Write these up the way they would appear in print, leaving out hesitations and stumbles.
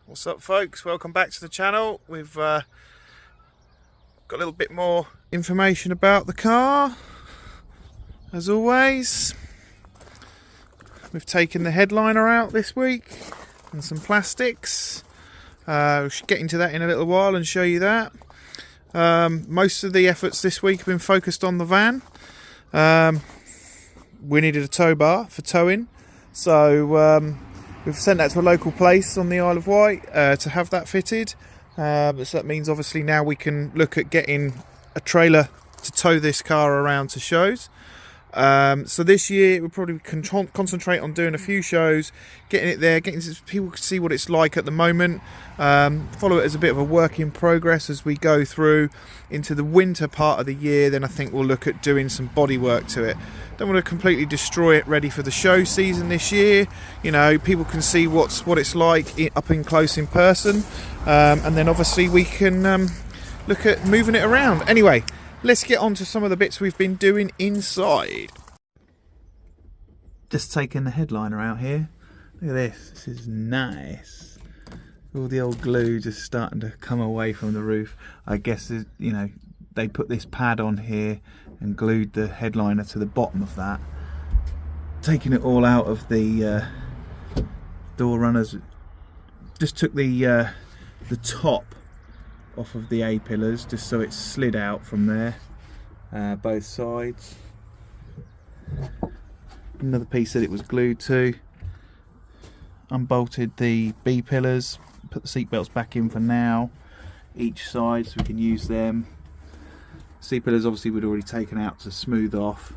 What's up, folks? Welcome back to the channel. We've got a little bit more information about the car. As always, we've taken the headliner out this week and some plastics. We should get into that in a little while and show you that. Most of the efforts this week have been focused on the van. We needed a tow bar for towing, so we've sent that to a local place on the Isle of Wight to have that fitted. So that means obviously now we can look at getting a trailer to tow this car around to shows. So this year we'll probably concentrate on doing a few shows, getting it there, getting people to see what it's like at the moment. Follow it as a bit of a work in progress as we go through into the winter part of the year. Then I think we'll look at doing some body work to it. Don't want to completely destroy it ready for the show season this year. You know, people can see what it's like up in close in person, and then obviously we can look at moving it around. Anyway, let's get on to some of the bits we've been doing inside. Just taking the headliner out here. Look at this. This is nice. All the old glue just starting to come away from the roof. I guess, you know, they put this pad on here and glued the headliner to the bottom of that. Taking it all out of the door runners. Just took the top off of the A-pillars just so it slid out from there, both sides. Another piece that it was glued to. Unbolted the B-pillars, put the seat belts back in for now, each side, so we can use them. C-pillars obviously we'd already taken out to smooth off,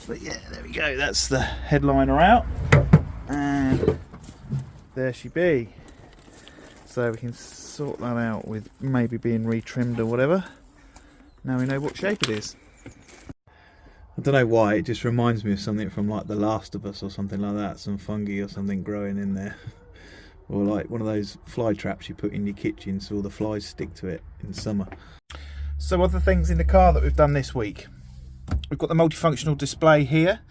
but yeah, there we go, that's the headliner out, and there she be. So we can sort that out with maybe being retrimmed or whatever. Now we know what shape it is. I don't know why, it just reminds me of something from like The Last of Us or something like that, some fungi or something growing in there. Or like one of those fly traps you put in your kitchen so all the flies stick to it in summer. So other things in the car that we've done this week. We've got the multifunctional display here.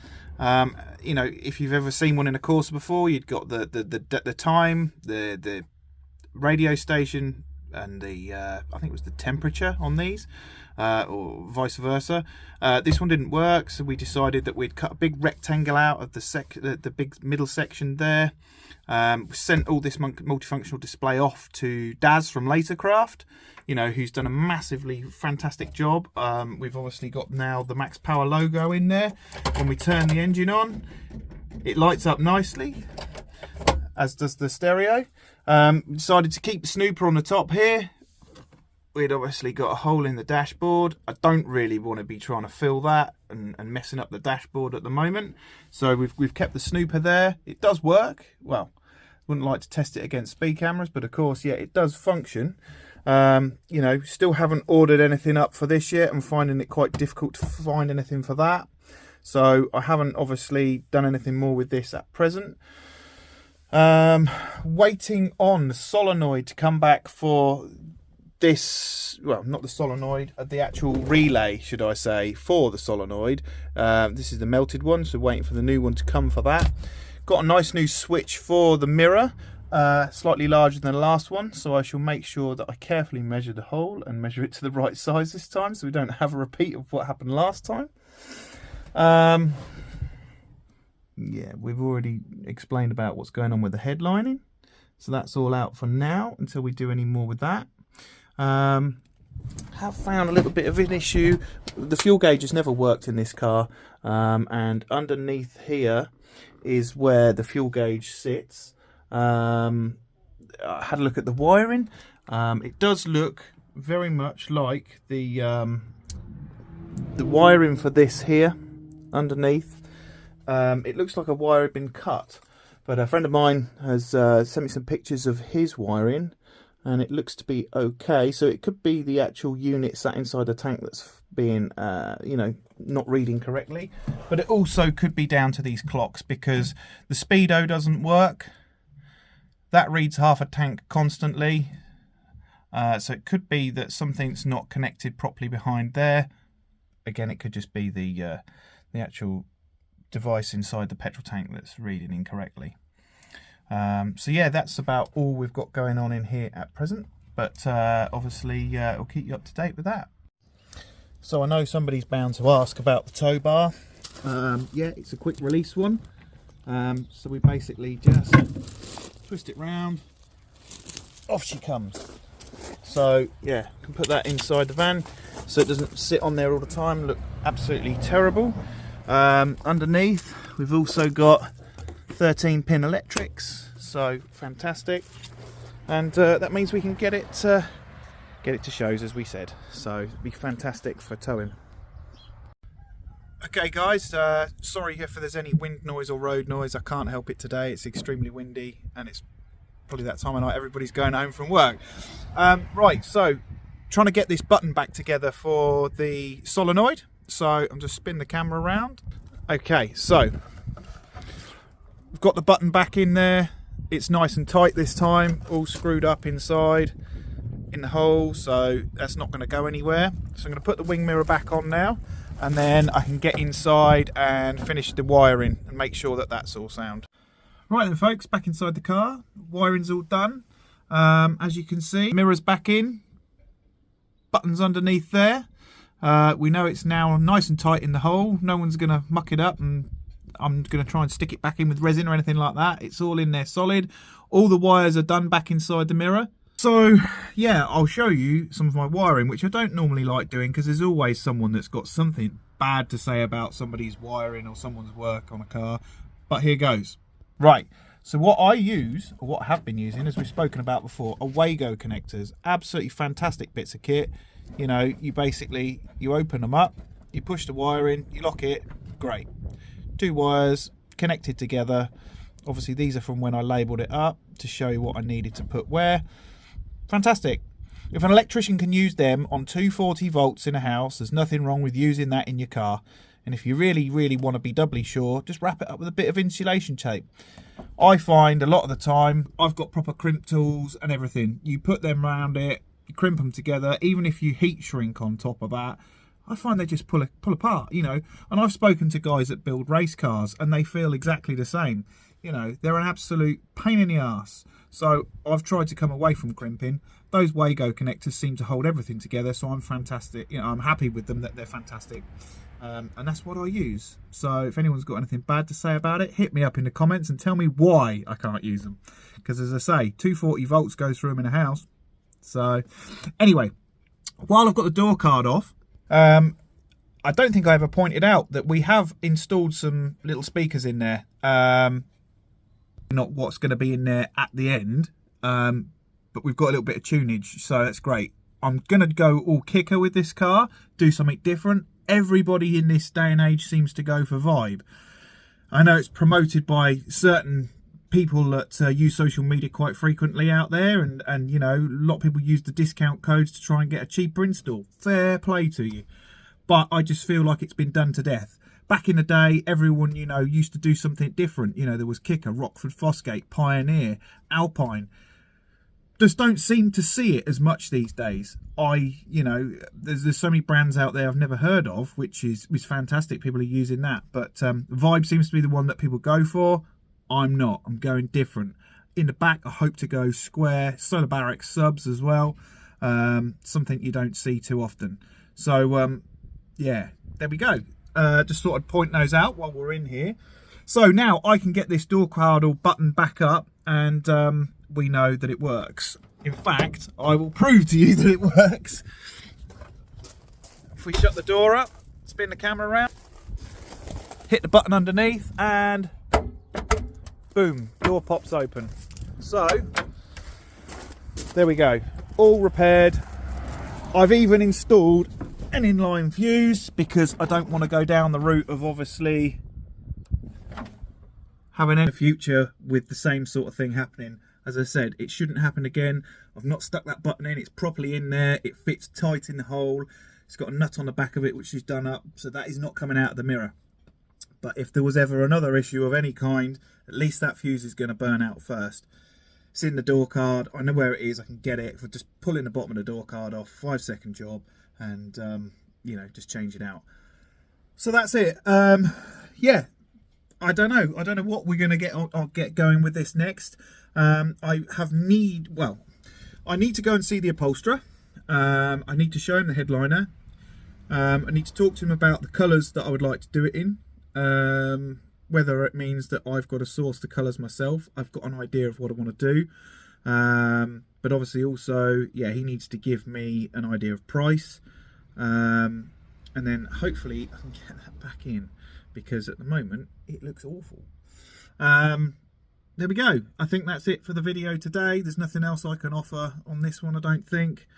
You know, if you've ever seen one in a Corsa before, you've got the time, the radio station, and the I think it was the temperature on these, or vice versa. This one didn't work, so we decided that we'd cut a big rectangle out of the big middle section there. We sent all this multifunctional display off to Daz from Lasercraft, you know, who's done a massively fantastic job. We've obviously got now the Max Power logo in there. When we turn the engine on, it lights up nicely, as does the stereo. We decided to keep the snooper on the top here. We'd obviously got a hole in the dashboard. I don't really want to be trying to fill that and messing up the dashboard at the moment. So we've kept the snooper there. It does work. Well, wouldn't like to test it against speed cameras, but of course, yeah, it does function. You know, still haven't ordered anything up for this yet. I'm finding it quite difficult to find anything for that. So I haven't obviously done anything more with this at present. Waiting on the solenoid to come back for this, well, not the solenoid, the actual relay, should I say, for the solenoid. This is the melted one, so waiting for the new one to come for that. Got a nice new switch for the mirror, slightly larger than the last one, so I shall make sure that I carefully measure the hole and measure it to the right size this time, so we don't have a repeat of what happened last time. Yeah, we've already explained about what's going on with the headlining, so that's all out for now until we do any more with that. Have found a little bit of an issue. The fuel gauge has never worked in this car, and underneath here is where the fuel gauge sits. I had a look at the wiring. It does look very much like the wiring for this here underneath. It looks like a wire had been cut, but a friend of mine has sent me some pictures of his wiring, and it looks to be okay. So it could be the actual unit sat inside the tank that's being, you know, not reading correctly, but it also could be down to these clocks, because the speedo doesn't work. That reads half a tank constantly, so it could be that something's not connected properly behind there. Again, it could just be the actual device inside the petrol tank that's reading incorrectly. So yeah, that's about all we've got going on in here at present, but obviously we'll keep you up to date with that. So I know somebody's bound to ask about the tow bar. Yeah, it's a quick release one. So we basically just twist it round, off she comes. So yeah, can put that inside the van so it doesn't sit on there all the time and look absolutely terrible. Underneath we've also got 13-pin electrics, so fantastic, and that means we can get it to shows, as we said, so it'd be fantastic for towing. Okay guys, sorry if there's any wind noise or road noise. I can't help it today. It's extremely windy and it's probably that time of night everybody's going home from work. Right, so trying to get this button back together for the solenoid, so I'm just spin the camera around. Okay, so we've got the button back in there. It's nice and tight this time, all screwed up inside in the hole, so that's not going to go anywhere. So I'm going to put the wing mirror back on now, and then I can get inside and finish the wiring and make sure that that's all sound. Right then folks, back inside the car, wiring's all done. As you can see, mirror's back in, buttons underneath there. We know it's now nice and tight in the hole, no one's going to muck it up and I'm going to try and stick it back in with resin or anything like that. It's all in there solid. All the wires are done back inside the mirror. So yeah, I'll show you some of my wiring, which I don't normally like doing because there's always someone that's got something bad to say about somebody's wiring or someone's work on a car. But here goes. Right, so what I use, or what I have been using, as we've spoken about before, are Wago connectors. Absolutely fantastic bits of kit. You know, you open them up, you push the wire in, you lock it, great. 2 wires connected together. Obviously these are from when I labelled it up to show you what I needed to put where. Fantastic. If an electrician can use them on 240 volts in a house, there's nothing wrong with using that in your car. And if you really want to be doubly sure, just wrap it up with a bit of insulation tape. I find a lot of the time, I've got proper crimp tools and everything. You put them around it, you crimp them together, even if you heat shrink on top of that, I find they just pull apart, you know. And I've spoken to guys that build race cars and they feel exactly the same. You know, they're an absolute pain in the arse. So I've tried to come away from crimping. Those Wago connectors seem to hold everything together, so I'm fantastic. You know, I'm happy with them, that they're fantastic. And that's what I use. So if anyone's got anything bad to say about it, hit me up in the comments and tell me why I can't use them. Because as I say, 240 volts goes through them in a house. So anyway, while I've got the door card off, I don't think I ever pointed out that we have installed some little speakers in there. Not what's going to be in there at the end, but we've got a little bit of tunage, so that's great. I'm going to go all kicker with this car, do something different. Everybody in this day and age seems to go for vibe. I know it's promoted by certain people that use social media quite frequently out there, and you know, a lot of people use the discount codes to try and get a cheaper install. Fair play to you, but I just feel like it's been done to death. Back in the day, everyone, you know, used to do something different. You know, there was Kicker, Rockford Fosgate, Pioneer, Alpine. Just don't seem to see it as much these days. You know, there's so many brands out there I've never heard of, which is fantastic. People are using that. But Vibe seems to be the one that people go for. I'm not. I'm going different. In the back, I hope to go square, solar barrack subs as well. Something you don't see too often. So, yeah, there we go. Just thought I'd point those out while we're in here. So now I can get this door card all buttoned back up, and we know that it works. In fact, I will prove to you that it works. If we shut the door up, spin the camera around, hit the button underneath, and boom, door pops open. So there we go, all repaired. I've even installed an inline fuse because I don't want to go down the route of obviously having any future with the same sort of thing happening. As I said, it shouldn't happen again. I've not stuck that button in, it's properly in there, it fits tight in the hole, it's got a nut on the back of it which is done up, so that is not coming out of the mirror. But if there was ever another issue of any kind, at least that fuse is going to burn out first. It's in the door card, I know where it is, I can get it for just pulling the bottom of the door card off, 5-second job, and you know, just change it out. So that's it. Yeah, I don't know what we're going to get going with this next. I need to go and see the upholsterer. I need to show him the headliner. I need to talk to him about the colours that I would like to do it in. Whether it means that I've got to source the colours myself. I've got an idea of what I want to do. But obviously also, yeah, he needs to give me an idea of price. And then hopefully I can get that back in, because at the moment it looks awful. There we go. I think that's it for the video today. There's nothing else I can offer on this one, I don't think.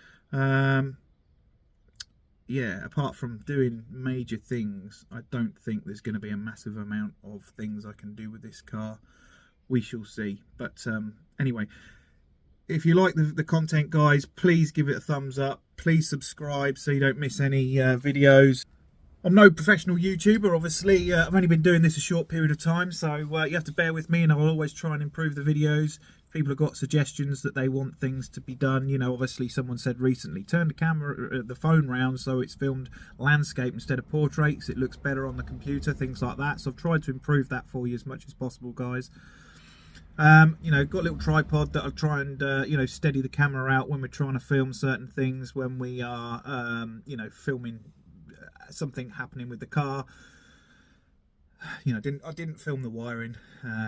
Yeah, apart from doing major things, I don't think there's going to be a massive amount of things I can do with this car. We shall see. But anyway, if you like the content, guys, please give it a thumbs up. Please subscribe so you don't miss any videos. I'm no professional YouTuber, obviously. I've only been doing this a short period of time, so you have to bear with me, and I'll always try and improve the videos. People have got suggestions that they want things to be done. You know, obviously someone said recently, turn the phone round so it's filmed landscape instead of portraits. It looks better on the computer, things like that. So I've tried to improve that for you as much as possible, guys. You know, got a little tripod that I'll try and you know, steady the camera out when we're trying to film certain things, when we are you know, filming something happening with the car. You know, I didn't film the wiring.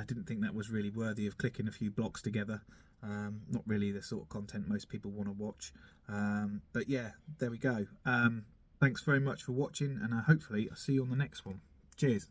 Didn't think that was really worthy of clicking a few blocks together. Not really the sort of content most people want to watch. But yeah, there we go. Thanks very much for watching, and hopefully I'll see you on the next one. Cheers.